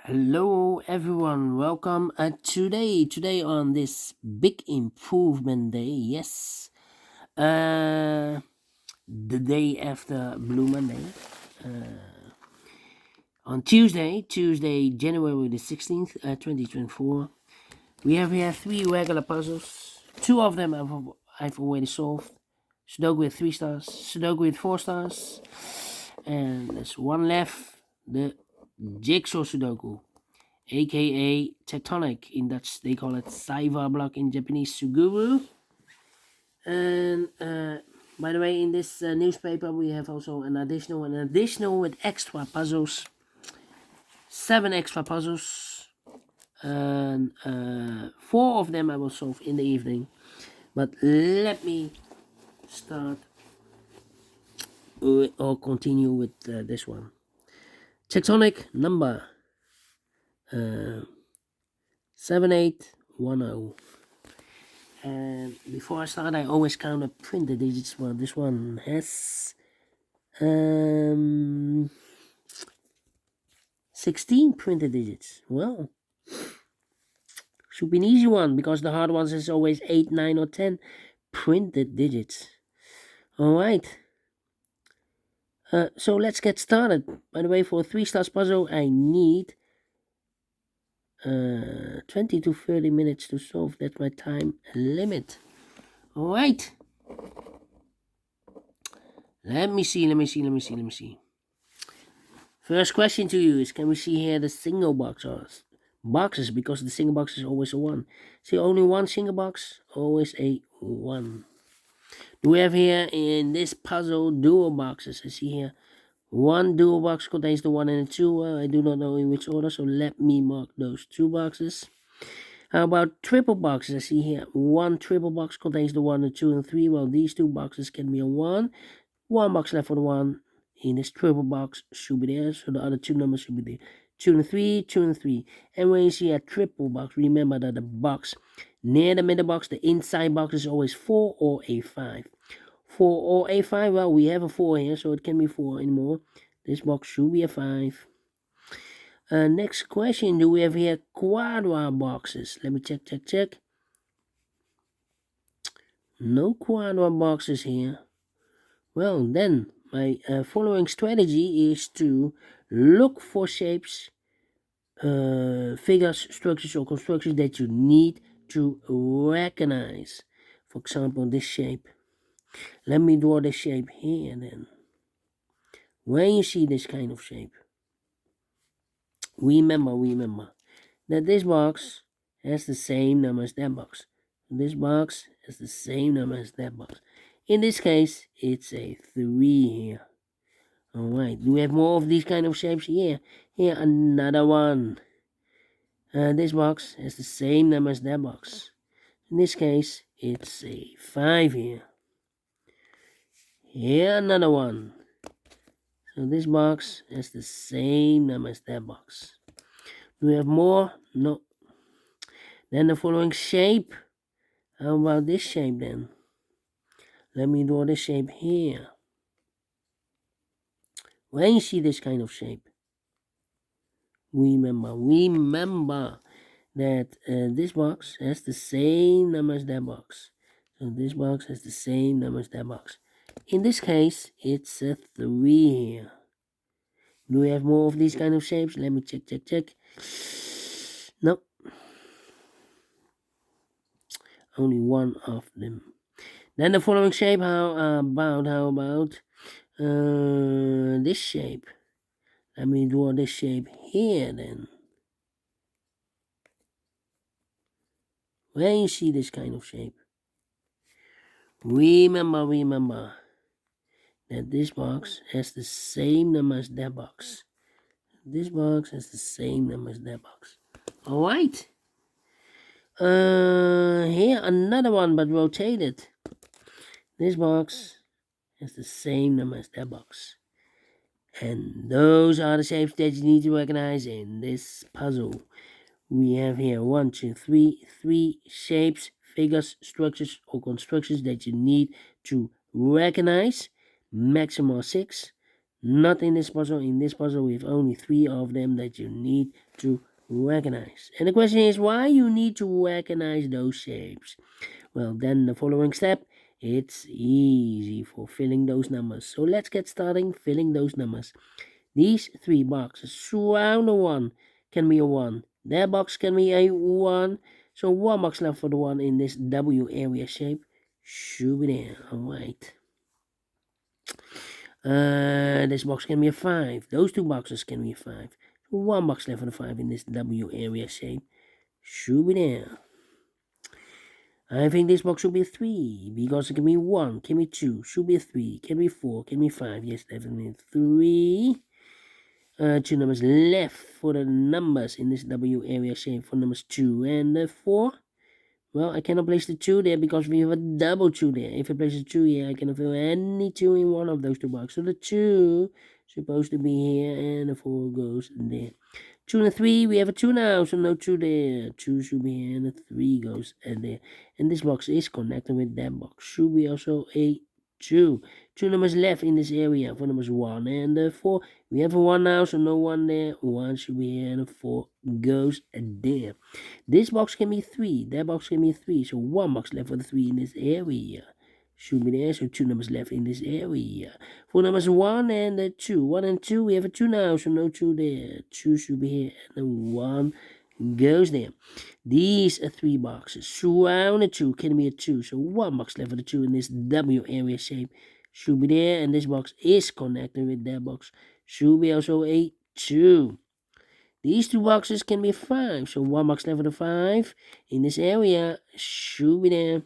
Hello everyone, welcome today on this big improvement day. Yes, uh, the day after Blue Monday. On Tuesday, January the 16th, 2024, we have here three regular puzzles. Two of them I've already solved. Sudoku with 3 stars, Sudoku with 4 stars, and there's one left, the JigSaw Sudoku, aka tectonic. In Dutch they call it Saiva block, in Japanese Suguru. And by the way, in this newspaper we have also an additional with extra puzzles, 7 extra puzzles, and 4 of them I will solve in the evening. But let me start or continue with this one. Tectonic number 7810. And before I start, I always count the printed digits. Well, this one has 16 printed digits. Well, should be an easy one, because the hard ones is always 8, 9, or 10 printed digits. All right. So let's get started. By the way, for a 3 stars puzzle, I need 20 to 30 minutes to solve. That's my time limit. All right. Let me see. First question to you is, can we see here the single boxes, because the single box is always a 1. See, only one single box, always a 1. Do we have here in this puzzle dual boxes? I see here one dual box contains the 1 and the 2. I do not know in which order, so let me mark those 2 boxes. How about triple boxes? I see here one triple box contains the 1, the 2, and 3. Well, these 2 boxes can be a 1. One box left for the 1 in this triple box should be there, so the other 2 numbers should be there. 2 and 3, 2 and 3. And when you see a triple box, remember that the box near the middle box, the inside box, is always 4 or a 5. 4 or a 5, well, we have a 4 here, so it can be 4 anymore. This box should be a 5. Next question, do we have here quadra boxes? Let me check. No quadra boxes here. Well, then my following strategy is to look for shapes, figures, structures, or constructions that you need to recognize. For example, this shape. Let me draw the shape here then. When you see this kind of shape, remember that this box has the same number as that box. This box has the same number as that box. In this case, it's a 3 here. Alright, do we have more of these kind of shapes? Yeah, here another one. This box has the same number as that box. In this case, it's a 5 here. Here another one. So this box has the same number as that box. Do we have more? No. Then the following shape. How about this shape then? Let me draw this shape here. When you see this kind of shape, remember that this box has the same number as that box. So this box has the same number as that box. In this case, it's a 3 here. Do we have more of these kind of shapes? Let me check. No. Only one of them. Then the following shape, how about this shape? Let me draw this shape here then. When you see this kind of shape, remember that this box has the same number as that box. This box has the same number as that box. Alright. Here another one, but rotated. This box has the same number as that box. And those are the shapes that you need to recognize in this puzzle. We have here 1, 2, 3 shapes, figures, structures, or constructions that you need to recognize. Maximum 6. Not in this puzzle. In this puzzle, we have only 3 of them that you need to recognize. And the question is why you need to recognize those shapes. Well, then the following step, it's easy for filling those numbers. So let's get started filling those numbers. These 3 boxes surround a 1 can be a 1. That box can be a 1. So 1 box left for the 1 in this W area shape. Should be there. Alright. This box can be a 5. Those 2 boxes can be a 5. 1 box left for the 5 in this W area shape. Should be there. I think this box should be a 3 because it can be 1, can be 2, should be a 3, can be 4, can be 5. Yes, definitely 3. 2 numbers left for the numbers in this W area shape for numbers 2 and 4. Well, I cannot place the 2 there because we have a double 2 there. If I place the 2 here, I cannot fill any 2 in one of those 2 boxes. So the 2 is supposed to be here and the 4 goes there. 2 and a 3, we have a 2 now, so no 2 there. 2 should be here and a 3 goes there. And this box is connected with that box. Should be also a 2. 2 numbers left in this area for numbers 1 and 4. We have a 1 now, so no 1 there. 1 should be here and a 4 goes there. This box can be 3. That box can be 3. So 1 box left for the 3 in this area. Should be there, so 2 numbers left in this area. For numbers 1 and 2. 1 and 2, we have a 2 now, so no 2 there. 2 should be here, and 1 goes there. These are 3 boxes. Surround a 2 can be a 2, so 1 box left for the 2 in this W area shape. Should be there, and this box is connected with that box. Should be also a 2. These 2 boxes can be 5, so 1 box left for the 5 in this area. Should be there.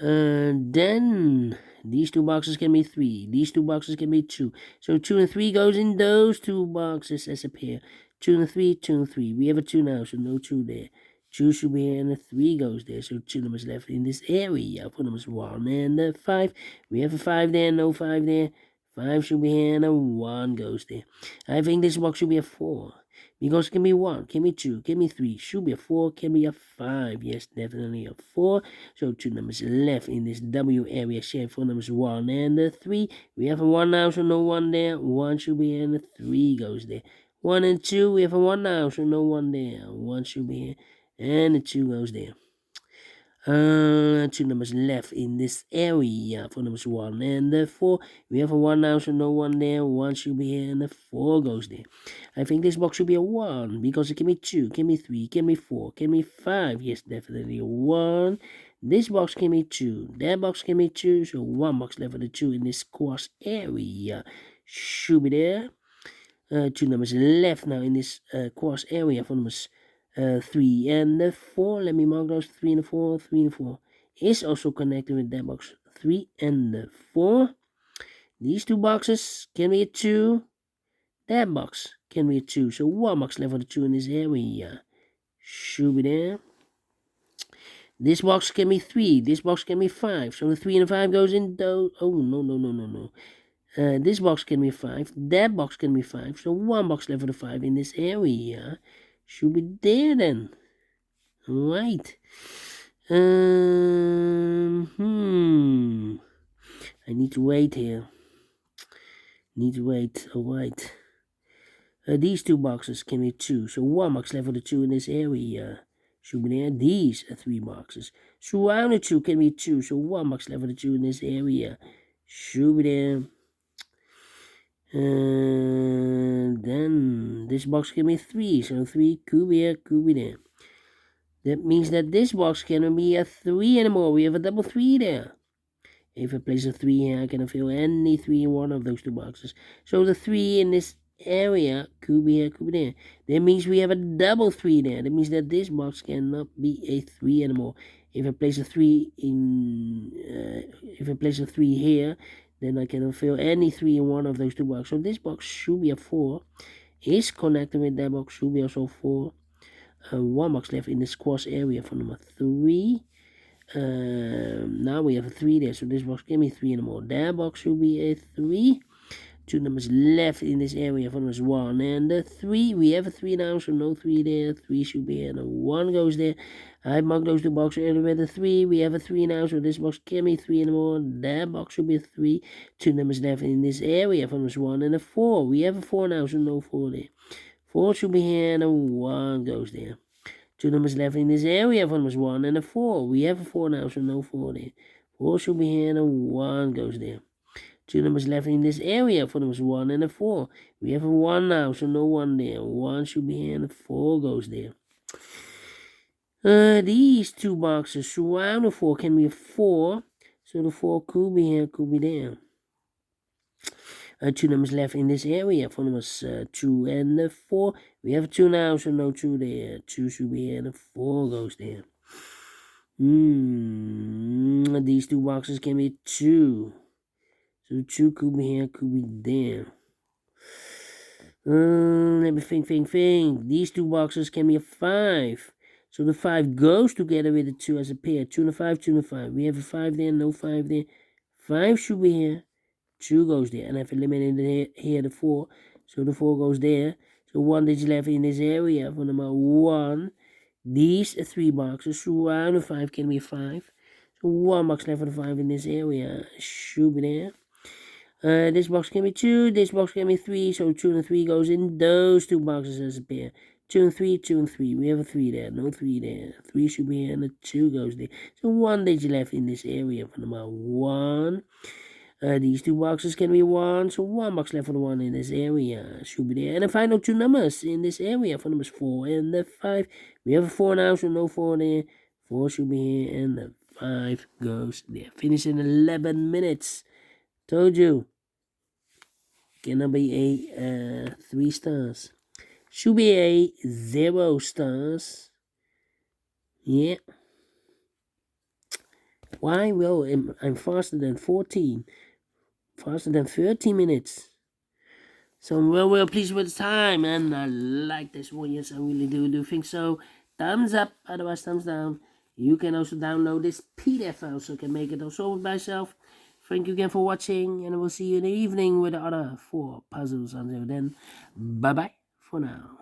Then these 2 boxes can be 3. These 2 boxes can be 2. So 2 and 3 goes in those 2 boxes as a pair. 2 and 3, 2 and 3. We have a 2 now, so no 2 there. 2 should be here and a 3 goes there. So 2 numbers left in this area for numbers 1 and 5. We have a 5 there, no 5 there. 5 should be here and a 1 goes there. I think this box should be a 4. Because it can be 1, can be 2, can be 3, should be a 4, can be a 5. Yes, definitely a 4. So 2 numbers left in this W area shape for numbers 1 and 3. We have a 1 now, so no 1 there. 1 should be here and a 3 goes there. 1 and 2, we have a 1 now, so no 1 there. 1 should be here and a 2 goes there. 2 numbers left in this area for numbers 1 and 4. We have a 1 now, so no 1 there. 1 should be here and a 4 goes there. I think this box should be a 1 because it can be 2, can be 3, can be 4, can be 5. Yes, definitely a 1. This box can be 2. That box can be 2, so 1 box left for the 2 in this cross area. Should be there. 2 numbers left now in this cross area for numbers 3 and 4. Let me mark those 3 and 4. 3 and 4 is also connected with that box 3 and 4. These 2 boxes can be a 2. That box can be a 2. So 1 box left for the 2 in this area. Should be there. This box can be 3. This box can be 5. So the 3 and the 5 goes in those. Oh, no. This box can be 5. That box can be 5. So 1 box left for the 5 in this area. Should be there then. Right. I need to wait here. Alright. These 2 boxes can be 2. So 1 box left for the 2 in this area. Should be there. These are 3 boxes. Surround the 2 can be 2. So 1 box left for the 2 in this area. Should be there. Then this box can be 3. So 3 could be here, could be there. That means that this box can be a 3 anymore. We have a double 3 there. If I place a 3 here, I can fill any 3 in one of those 2 boxes. So the 3 in this area could be here, could be there. That means we have a double 3 there. That means that this box cannot be a 3 anymore. If I place a 3 in, if I place a 3 here, then I can fill any 3 in one of those 2 boxes. So this box should be a 4. Is connected with that box, should be also 4. 1 box left in this cross area for number 3. Now we have a 3 there, so this box can be 3 anymore. That box should be a 3. 2 numbers left in this area. Front was 1 and the 3. We have a 3 now, so no 3 there. 3 should be here, and a 1 goes there. I marked those 2 boxes earlier with a 3. We have a 3 now, so this box can't be 3 anymore. That box should be a 3. 2 numbers left in this area. Front was 1 and a 4. We have a 4 now, so no 4 there. 4 should be here, and a 1 goes there. 2 numbers left in this area. Front was 1 and a 4. We have a 4 now, so no 4 there. 4 should be here, and a 1 goes there. 2 numbers left in this area. For them was 1 and a 4. We have a 1 now, so no 1 there. 1 should be here, and a 4 goes there. These 2 boxes surround the 4 can be a 4. So the 4 could be here, could be there. 2 numbers left in this area. For them was 2 and a 4. We have a 2 now, so no 2 there. 2 should be here, and a 4 goes there. These 2 boxes can be 2. So 2 could be here, could be there. Let me think. These 2 boxes can be a 5. So the 5 goes together with the 2 as a pair. 2 and a 5, 2 and a 5. We have a 5 there, no 5 there. 5 should be here. 2 goes there. And I've eliminated here the 4. So the 4 goes there. So 1 digit left in this area for number 1. These 3 boxes surround the 5 can be a 5. So 1 box left for the 5 in this area. Should be there. This box can be 2, this box can be 3, so 2 and 3 goes in those 2 boxes as a pair. 2 and 3, 2 and 3. We have a 3 there, no 3 there. 3 should be here, and a 2 goes there. So 1 digit left in this area for number 1. These 2 boxes can be 1, so 1 box left for the 1 in this area. Should be there. And the final 2 numbers in this area for numbers 4 and the 5. We have a 4 now, so no 4 there. 4 should be here, and the 5 goes there. Finish in 11 minutes. Told you. Gonna be a 3 stars. Should be a 0 stars. Yeah. Why? Well, I'm faster than 14. Faster than 30 minutes. So I'm well pleased with the time. And I like this one. Yes, I really do think so. Thumbs up. Otherwise, thumbs down. You can also download this PDF file so you can make it also by yourself. Thank you again for watching, and I will see you in the evening with the other 4 puzzles. Until then, bye-bye for now.